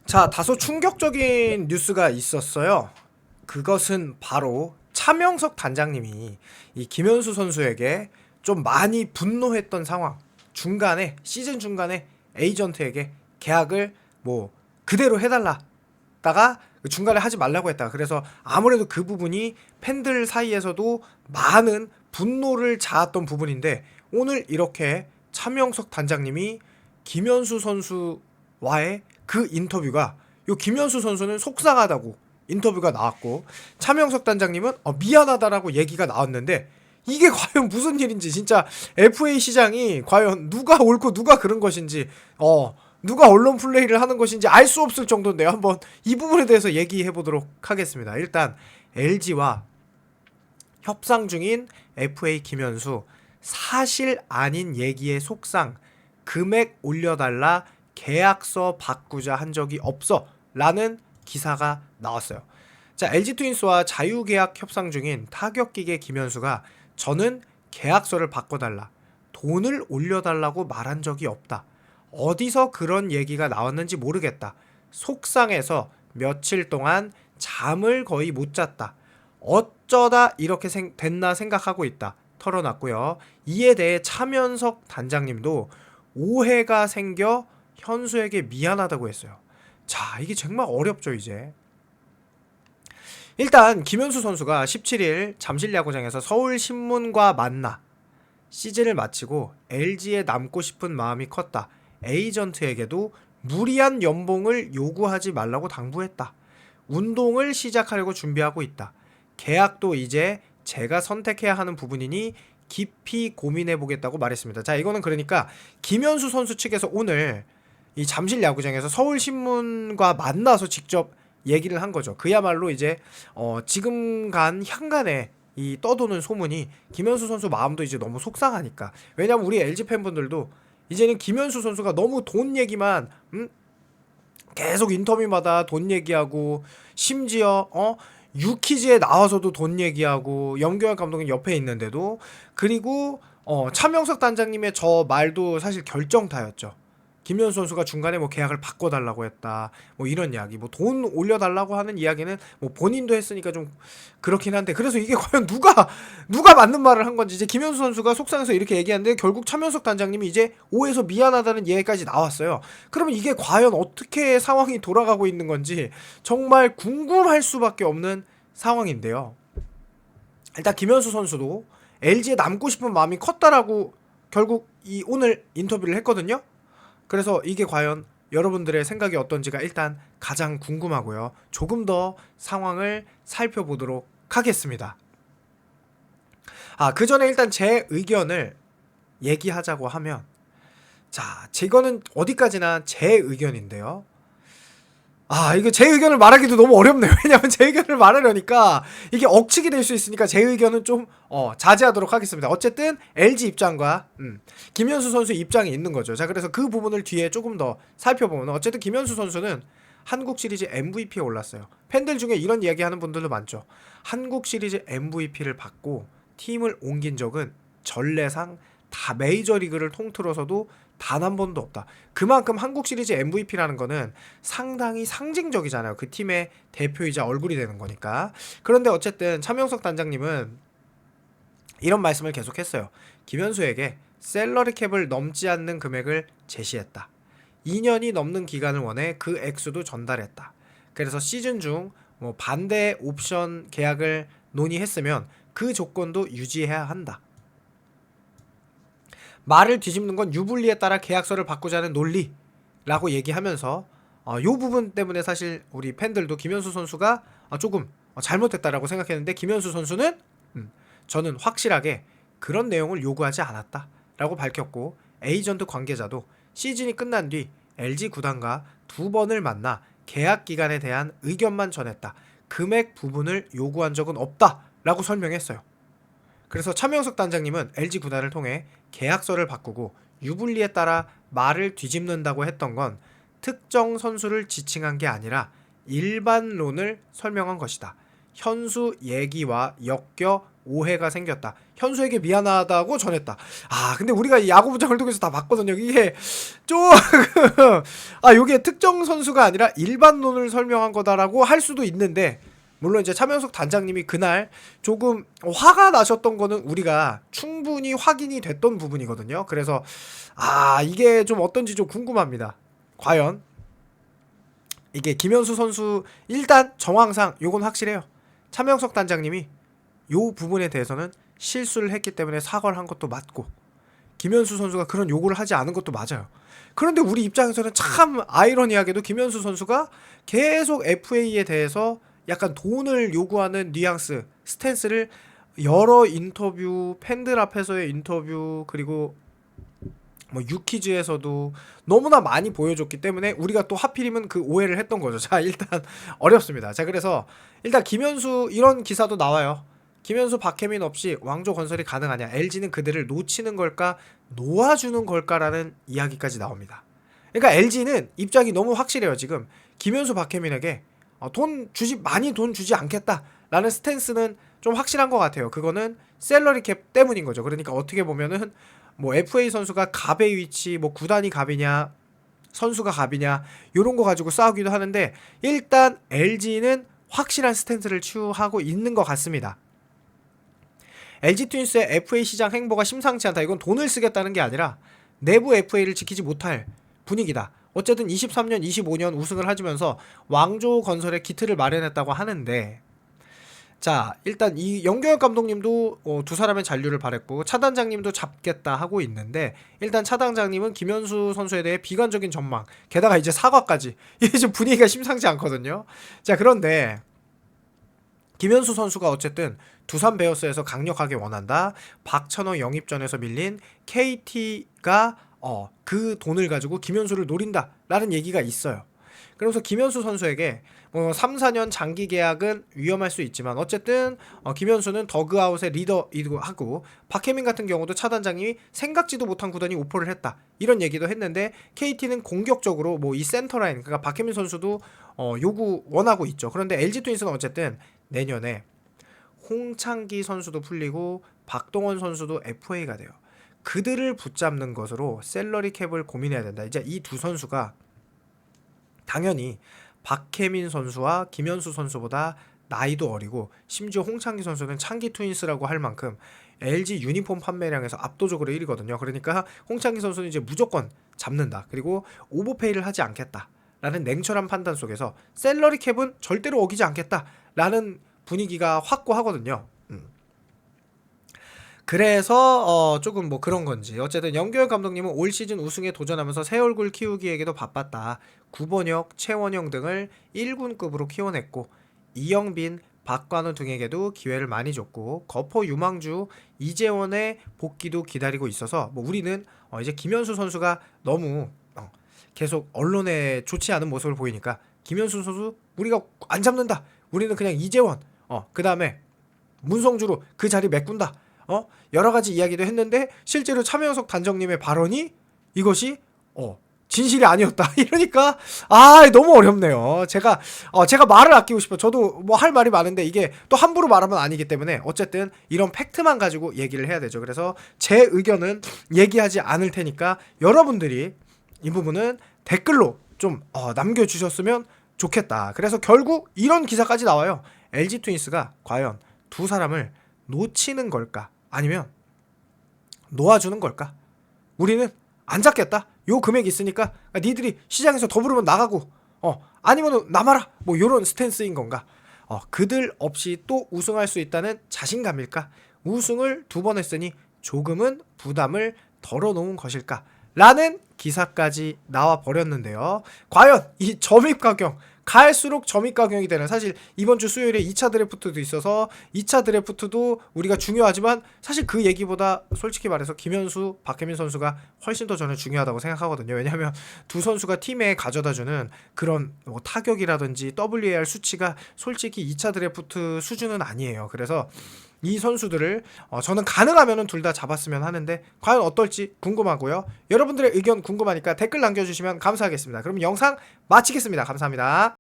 자, 다소 충격적인 뉴스가 있었어요. 그것은 바로 차명석 단장님이 이 김현수 선수에게 좀 많이 분노했던 상황. 중간에 시즌 중간에 에이전트에게 계약을 뭐 그대로 해달라다가 중간에 하지 말라고 했다. 그래서 아무래도 그 부분이 팬들 사이에서도 많은 분노를 자았던 부분인데 오늘 이렇게 차명석 단장님이 김현수 선수와의 그 인터뷰가 요 김현수 선수는 속상하다고 인터뷰가 나왔고 차명석 단장님은 미안하다라고 얘기가 나왔는데 이게 과연 무슨 일인지 진짜 FA 시장이 과연 누가 옳고 누가 그른 것인지 누가 언론 플레이를 하는 것인지 알 수 없을 정도인데요. 한번 이 부분에 대해서 얘기해 보도록 하겠습니다. 일단 LG와 협상 중인 FA 김현수 사실 아닌 얘기의 속상 금액 올려달라 계약서 바꾸자 한 적이 없어 라는 기사가 나왔어요. 자, LG 트윈스와 자유계약 협상 중인 타격기계 김현수가 저는 계약서를 바꿔달라 돈을 올려달라고 말한 적이 없다. 어디서 그런 얘기가 나왔는지 모르겠다. 속상해서 며칠 동안 잠을 거의 못 잤다. 어쩌다 이렇게 됐나 생각하고 있다. 털어놨고요. 이에 대해 차면석 단장님도 오해가 생겨 현수에게 미안하다고 했어요. 자, 이게 정말 어렵죠, 이제. 일단 김현수 선수가 17일 잠실야구장에서 서울신문과 만나 시즌을 마치고 LG에 남고 싶은 마음이 컸다. 에이전트에게도 무리한 연봉을 요구하지 말라고 당부했다. 운동을 시작하려고 준비하고 있다. 계약도 이제 제가 선택해야 하는 부분이니 깊이 고민해보겠다고 말했습니다. 자, 이거는 그러니까 김현수 선수 측에서 오늘 이 잠실 야구장에서 서울신문과 만나서 직접 얘기를 한 거죠. 그야말로 이제 지금 간 향간에 이 떠도는 소문이 김현수 선수 마음도 이제 너무 속상하니까. 왜냐면 우리 LG 팬분들도 이제는 김현수 선수가 너무 돈 얘기만 계속 인터뷰마다 돈 얘기하고 심지어 유키즈에 나와서도 돈 얘기하고 염경엽 감독은 옆에 있는데도 그리고 차명석 단장님의 저 말도 사실 결정타였죠. 김현수 선수가 중간에 뭐 계약을 바꿔달라고 했다. 뭐 이런 이야기, 뭐 돈 올려달라고 하는 이야기는 뭐 본인도 했으니까 좀 그렇긴 한데 그래서 이게 과연 누가 맞는 말을 한 건지 이제 김현수 선수가 속상해서 이렇게 얘기하는데 결국 차명석 단장님이 이제 오해서 미안하다는 얘기까지 나왔어요. 그러면 이게 과연 어떻게 상황이 돌아가고 있는 건지 정말 궁금할 수밖에 없는 상황인데요. 일단 김현수 선수도 LG에 남고 싶은 마음이 컸다라고 결국 이 오늘 인터뷰를 했거든요. 그래서 이게 과연 여러분들의 생각이 어떤지가 일단 가장 궁금하고요. 조금 더 상황을 살펴보도록 하겠습니다. 그 전에 일단 제 의견을 얘기하자고 하면 이거는 어디까지나 제 의견인데요. 이거 제 의견을 말하기도 너무 어렵네요. 왜냐면 제 의견을 말하려니까 이게 억측이 될 수 있으니까 제 의견은 좀 자제하도록 하겠습니다. 어쨌든 LG 입장과 김현수 선수 입장이 있는 거죠. 자, 그래서 그 부분을 뒤에 조금 더 살펴보면 어쨌든 김현수 선수는 한국 시리즈 MVP에 올랐어요. 팬들 중에 이런 이야기 하는 분들도 많죠. 한국 시리즈 MVP를 받고 팀을 옮긴 적은 전례상 다 메이저리그를 통틀어서도 단 한 번도 없다. 그만큼 한국 시리즈 MVP라는 거는 상당히 상징적이잖아요. 그 팀의 대표이자 얼굴이 되는 거니까. 그런데 어쨌든 차명석 단장님은 이런 말씀을 계속했어요. 김현수에게 셀러리 캡을 넘지 않는 금액을 제시했다. 2년이 넘는 기간을 원해 그 액수도 전달했다. 그래서 시즌 중 뭐 반대 옵션 계약을 논의했으면 그 조건도 유지해야 한다. 말을 뒤집는 건 유불리에 따라 계약서를 바꾸자는 논리라고 얘기하면서 요 부분 때문에 사실 우리 팬들도 김현수 선수가 조금 잘못했다라고 생각했는데 김현수 선수는 저는 확실하게 그런 내용을 요구하지 않았다라고 밝혔고 에이전트 관계자도 시즌이 끝난 뒤 LG 구단과 2번을 만나 계약 기간에 대한 의견만 전했다. 금액 부분을 요구한 적은 없다라고 설명했어요. 그래서 차명석 단장님은 LG 구단을 통해 계약서를 바꾸고 유불리에 따라 말을 뒤집는다고 했던 건 특정 선수를 지칭한 게 아니라 일반론을 설명한 것이다. 현수 얘기와 엮여 오해가 생겼다. 현수에게 미안하다고 전했다. 근데 우리가 야구부장을 통해서 다 봤거든요. 이게 좀 요게 특정 선수가 아니라 일반론을 설명한 거다라고 할 수도 있는데, 물론 이제 차명석 단장님이 그날 조금 화가 나셨던 거는 우리가 충분히 확인이 됐던 부분이거든요. 그래서 이게 좀 어떤지 좀 궁금합니다. 과연 이게 김현수 선수, 일단 정황상 요건 확실해요. 차명석 단장님이 요 부분에 대해서는 실수를 했기 때문에 사과를 한 것도 맞고, 김현수 선수가 그런 요구를 하지 않은 것도 맞아요. 그런데 우리 입장에서는 참 아이러니하게도 김현수 선수가 계속 FA에 대해서 약간 돈을 요구하는 뉘앙스, 스탠스를 여러 인터뷰, 팬들 앞에서의 인터뷰, 그리고 뭐 유키즈에서도 너무나 많이 보여줬기 때문에 우리가 또 하필이면 그 오해를 했던 거죠. 자, 일단 어렵습니다. 자, 그래서 일단 김현수, 이런 기사도 나와요. 김현수, 박혜민 없이 왕조 건설이 가능하냐, LG는 그들을 놓치는 걸까 놓아주는 걸까라는 이야기까지 나옵니다. 그러니까 LG는 입장이 너무 확실해요. 지금 김현수, 박혜민에게 많이 돈 주지 않겠다라는 스탠스는 좀 확실한 것 같아요. 그거는 셀러리 캡 때문인 거죠. 그러니까 어떻게 보면은 뭐 FA 선수가 갑의 위치, 뭐 구단이 갑이냐, 선수가 갑이냐, 요런 거 가지고 싸우기도 하는데, 일단 LG는 확실한 스탠스를 취하고 있는 것 같습니다. LG 트윈스의 FA 시장 행보가 심상치 않다. 이건 돈을 쓰겠다는 게 아니라 내부 FA를 지키지 못할 분위기다. 어쨌든 23년, 25년 우승을 하면서 왕조 건설의 기틀을 마련했다고 하는데, 자, 일단 이 영경혁 감독님도 두 사람의 잔류를 바랬고, 차 단장님도 잡겠다 하고 있는데, 일단 차 단장님은 김현수 선수에 대해 비관적인 전망, 게다가 이제 사과까지. 이게 좀 분위기가 심상치 않거든요. 자, 그런데 김현수 선수가 어쨌든 두산 베어스에서 강력하게 원한다. 박찬호 영입전에서 밀린 KT가 그 돈을 가지고 김현수를 노린다 라는 얘기가 있어요. 그래서 김현수 선수에게 3, 4년 장기 계약은 위험할 수 있지만, 어쨌든 김현수는 더그아웃의 리더이기도 하고, 박혜민 같은 경우도 차단장님이 생각지도 못한 구단이 오퍼를 했다 이런 얘기도 했는데, KT는 공격적으로 뭐 이 센터라인, 그러니까 박혜민 선수도 원하고 있죠. 그런데 LG 트윈스는 어쨌든 내년에 홍창기 선수도 풀리고 박동원 선수도 FA가 돼요. 그들을 붙잡는 것으로 셀러리 캡을 고민해야 된다. 이제 이 두 선수가 당연히 박혜민 선수와 김현수 선수보다 나이도 어리고, 심지어 홍창기 선수는 창기 트윈스라고 할 만큼 LG 유니폼 판매량에서 압도적으로 1위거든요. 그러니까 홍창기 선수는 이제 무조건 잡는다. 그리고 오버페이를 하지 않겠다 라는 냉철한 판단 속에서 셀러리 캡은 절대로 어기지 않겠다 라는 분위기가 확고하거든요. 그래서 조금 뭐 그런 건지, 어쨌든 영경혁 감독님은 올 시즌 우승에 도전하면서 새 얼굴 키우기에게도 바빴다. 구번혁, 최원영 등을 1군급으로 키워냈고, 이영빈, 박관우 등에게도 기회를 많이 줬고, 거포, 유망주, 이재원의 복귀도 기다리고 있어서 뭐 우리는 이제 김현수 선수가 너무 계속 언론에 좋지 않은 모습을 보이니까, 김현수 선수 우리가 안 잡는다. 우리는 그냥 이재원, 그 다음에 문성주로 그 자리 메꾼다. 여러 가지 이야기도 했는데, 실제로 차명석 단장님의 발언이 이것이 진실이 아니었다. 이러니까 너무 어렵네요. 제가 말을 아끼고 싶어요. 저도 뭐 할 말이 많은데 이게 또 함부로 말하면 아니기 때문에 어쨌든 이런 팩트만 가지고 얘기를 해야 되죠. 그래서 제 의견은 얘기하지 않을 테니까 여러분들이 이 부분은 댓글로 좀 남겨주셨으면 좋겠다. 그래서 결국 이런 기사까지 나와요. LG 트윈스가 과연 두 사람을 놓치는 걸까, 아니면 놓아주는 걸까? 우리는 안 잡겠다. 요 금액이 있으니까 니들이 시장에서 더 부르면 나가고, 아니면 남아라. 뭐 요런 스탠스인 건가? 그들 없이 또 우승할 수 있다는 자신감일까? 우승을 2번 했으니 조금은 부담을 덜어놓은 것일까? 라는 기사까지 나와 버렸는데요. 과연 이 점입가경, 갈수록 점입가경이 되는, 사실 이번 주 수요일에 2차 드래프트도 있어서 2차 드래프트도 우리가 중요하지만, 사실 그 얘기보다 솔직히 말해서 김현수, 박혜민 선수가 훨씬 더 저는 중요하다고 생각하거든요. 왜냐하면 두 선수가 팀에 가져다주는 그런 뭐 타격이라든지 WAR 수치가 솔직히 2차 드래프트 수준은 아니에요. 그래서 이 선수들을 저는 가능하면 둘 다 잡았으면 하는데, 과연 어떨지 궁금하고요. 여러분들의 의견 궁금하니까 댓글 남겨주시면 감사하겠습니다. 그럼 영상 마치겠습니다. 감사합니다.